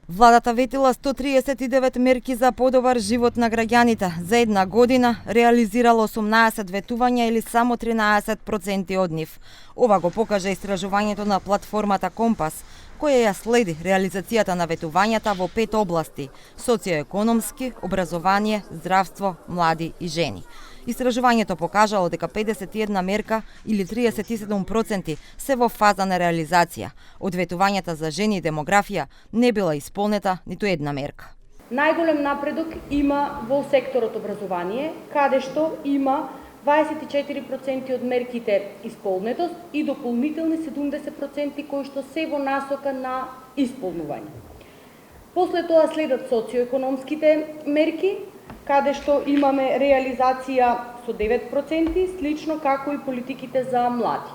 Владата ветила 139 мерки за подобар живот на граѓаните. За една година реализирала 18 ветувања или само 13% од нив. Ова го покажа истражувањето на платформата Компас, која ја следи реализацијата на ветувањата во 5 области: социоекономски, образование, здравство, млади и жени. Истражувањето покажало дека 51 мерка или 37% се во фаза на реализација. Од ветувањата за жени и демографија не била исполнета ниту една мерка. Најголем напредок има во секторот образование, каде што има 24% од мерките исполнетост и дополнителни 70% кои што се во насока на исполнување. После тоа следат социоекономските мерки, каде што имаме реализација со 9%, слично како и политиките за млади.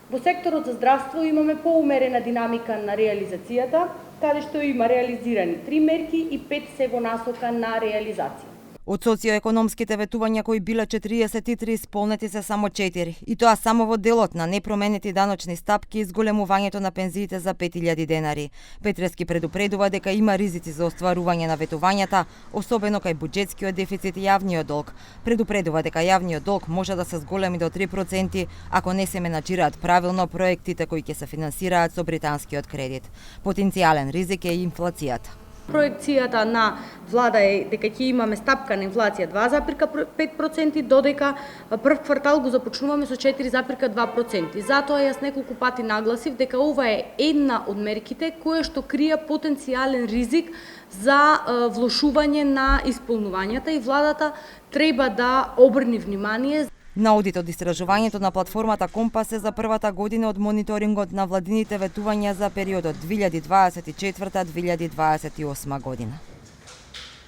Во секторот за здравство имаме поумерена динамика на реализацијата, каде што има реализирани 3 мерки и 5 се во насока на реализација. Од социоекономските ветувања кои биле 43, исполнети се само 4, и тоа само во делот на непроменети даночни стапки и зголемувањето на пензиите за 5000 денари. Петрески предупредува дека има ризици за остварување на ветувањата, особено кај буџетскиот дефицит и јавниот долг. Предупредува дека јавниот долг може да се зголеми до 3% ако не се менаџираат правилно проектите кои ќе се финансираат со британскиот кредит. Потенцијален ризик е и инфлацијата. Проекцијата на влада е дека ќе имаме стапка на инфлација 2,5%, додека прв квартал го започнуваме со 4,2%. Затоа јас неколку пати нагласив дека ова е една од мерките која што крија потенцијален ризик за влошување на исполнувањата и владата треба да обрне внимание. На одит од истражувањето на платформата Компас е за првата година од мониторингот на владините ветувања за периодот 2024-2028 година.